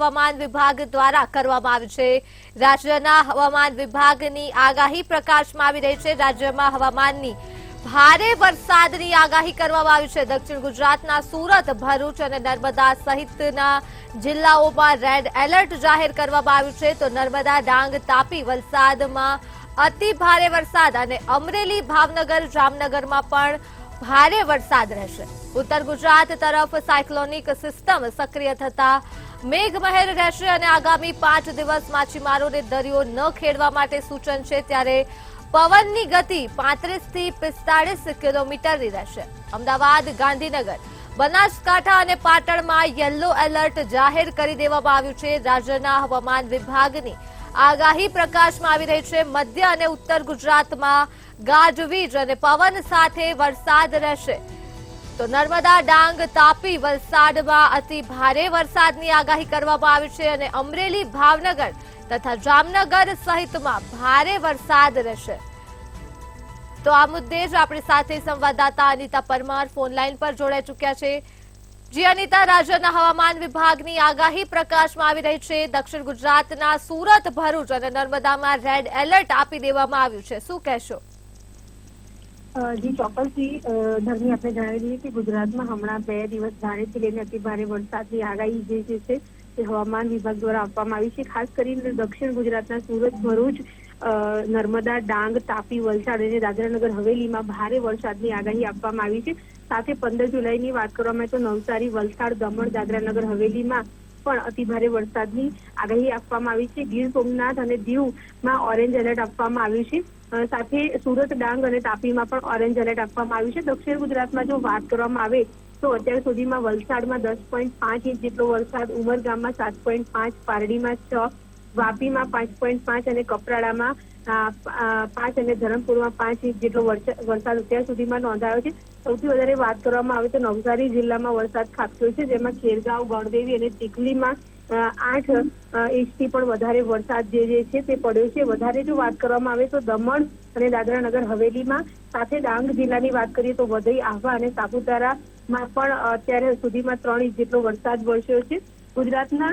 હવામાન વિભાગ દ્વારા કરવામાં આવ્યું છે। રાજ્યના હવામાન વિભાગની આગાહી પ્રકાશમાં આવી રહી છે। રાજ્યમાં હવામાનની ભારે વરસાદની આગાહી કરવામાં આવી છે। દક્ષિણ ગુજરાતના સુરત, ભરૂચ અને નર્મદા સહિતના જિલ્લાઓમાં રેડ એલર્ટ જાહેર કરવામાં આવ્યું છે। તો નર્મદા, ડાંગ, તાપી, વલસાડમાં અતિ ભારે વરસાદ અને અમરેલી, ભાવનગર, જામનગરમાં પણ ભારે વરસાદ રહેશે। ઉત્તર ગુજરાત તરફ સાયક્લોનિક સિસ્ટમ સક્રિય થતા મેઘમહેર રહેશે અને આગામી 5 દિવસ માછીમારોને દરિયો ન ખેડવા માટે સૂચન છે। ત્યારે પવનની ગતિ 35 થી 45 કિલોમીટરની રહેશે। અમદાવાદ, ગાંધીનગર, બનાસકાંઠા અને પાટણમાં યલો એલર્ટ જાહેર કરી દેવામાં આવ્યું છે। રાજ્યના હવામાન વિભાગની આગાહી પ્રકાશમાં આવી રહી છે। મધ્ય અને ઉત્તર ગુજરાતમાં ગાજવીજ અને પવન સાથે વરસાદ રહેશે। તો નર્મદા, ડાંગ, તાપી, વલસાડમાં અતિ ભારે વરસાદની આગાહી કરવામાં આવી છે અને અમરેલી, ભાવનગર તથા જામનગર સહિતમાં ભારે વરસાદ રહેશે। તો આ મુદ્દે જ આપણી સાથે સંવાદદાતા અનિતા પરમાર ફોન લાઈન પર જોડાઈ ચૂક્યા છે। જી અનિતા, રાજ્યના હવામાન વિભાગની આગાહી પ્રકાશમાં આવી રહી છે। દક્ષિણ ગુજરાતના સુરત, ભરૂચ અને નર્મદામાં રેડ એલર્ટ આપી દેવામાં આવ્યું છે, શું કહેશો? જી ચોક્કસથી ધર્મી આપણે જણાવી દઈએ કે ગુજરાતમાં હમણાં 2 દિવસ ભારેથી લઈને અતિ ભારે વરસાદની આગાહી જે છે તે હવામાન વિભાગ દ્વારા આપવામાં આવી છે। ખાસ કરીને દક્ષિણ ગુજરાતના સુરત, ભરૂચ, નર્મદા, ડાંગ, તાપી, વલસાડ અને દાદરાનગર હવેલીમાં ભારે વરસાદની આગાહી આપવામાં આવી છે। સાથે 15 જુલાઈની વાત કરવામાં આવે તો નવસારી, વલસાડ, દમણ, દાદરાનગર હવેલીમાં પણ અતિ ભારે વરસાદની આગાહી આપવામાં આવી છે। ગીર સોમનાથ અને દીવમાં ઓરેન્જ એલર્ટ આપવામાં આવ્યું છે। સાથે સુરત, ડાંગ અને તાપીમાં પણ ઓરેન્જ એલર્ટ આપવામાં આવ્યું છે। દક્ષિણ ગુજરાતમાં જો વાત કરવામાં આવે તો અત્યાર સુધીમાં વલસાડમાં 10.5 ઇંચ જેટલો વરસાદ, ઉમરગામમાં 7.5, પારડીમાં 6, વાપીમાં 5.5 અને કપરાડામાં 5 અને ધરમપુરમાં 5 ઇંચ જેટલો વરસાદ અત્યાર સુધીમાં નોંધાયો છે। સૌથી વધારે વાત કરવામાં આવે તો નવસારી જિલ્લામાં વરસાદ ખાબક્યો છે, જેમાં ખેરગાંવ, ગણદેવી અને ચીખલીમાં 8 ઇંચથી પણ વધારે વરસાદ જે છે તે પડ્યો છે। વધારે જો વાત કરવામાં આવે તો દમણ અને દાદરાનગર હવેલીમાં, સાથે ડાંગ જિલ્લાની વાત કરીએ તો વઘઈ, આહવા અને સાપુતારામાં પણ અત્યારે સુધીમાં 3 ઇંચ જેટલો વરસાદ વરસ્યો છે। ગુજરાતના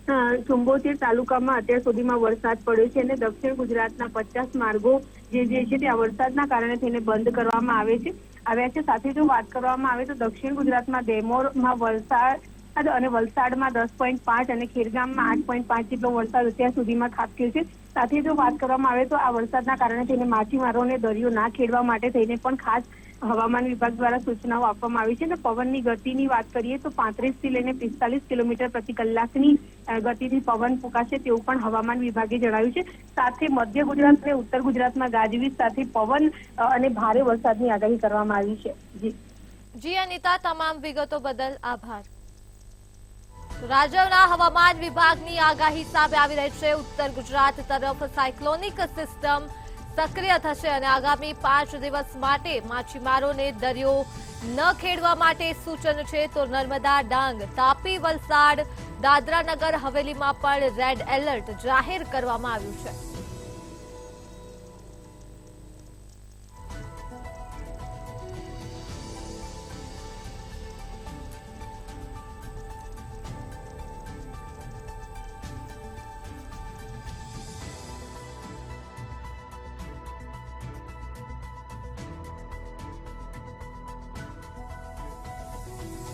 74 તાલુકામાં અત્યાર સુધીમાં વરસાદ પડ્યો છે અને દક્ષિણ ગુજરાતના 50 માર્ગો જે છે તે આ વરસાદના કારણે તેને બંધ કરવામાં આવ્યા છે। સાથે જો વાત કરવામાં આવે તો દક્ષિણ ગુજરાતમાં ડેમોરમાં વરસાદ અને વલસાડમાં 10.5 અને ખેરગામમાં 8.5 જેટલો વરસાદ અત્યાર સુધીમાં ખાબક્યો છે। સાથે જો વાત કરવામાં આવે તો આ વરસાદના કારણે થઈને માછીમારોને દરિયો ના ખેડવા માટે થઈને પણ ખાસ હવામાન વિભાગ દ્વારા સૂચનાઓ આપવામાં આવી છે। અને પવનની ગતિની વાત કરીએ તો 35 થી લઈને 45 કિલોમીટર પ્રતિ કલાકની ગતિથી પવન ફૂંકાશે તેવું પણ હવામાન વિભાગે જણાવ્યું છે। સાથે મધ્ય ગુજરાત અને ઉત્તર ગુજરાતમાં ગાજવીજ સાથે પવન અને ભારે વરસાદની આગાહી કરવામાં આવી છે। જી અનિતા, તમામ વિગતો બદલ આભાર। રાજ્યના હવામાન વિભાગની આગાહી સામે આવી રહી છે। ઉત્તર ગુજરાત તરફ સાયક્લોનિક સિસ્ટમ સક્રિય થશે અને આગામી 5 દિવસ માટે માછીમારોને દરિયો ન ખેડવા માટે સૂચન છે। તો નર્મદા, ડાંગ, તાપી, વલસાડ, દાદરાનગર હવેલીમાં પણ રેડ એલર્ટ જાહેર કરવામાં આવ્યું છે।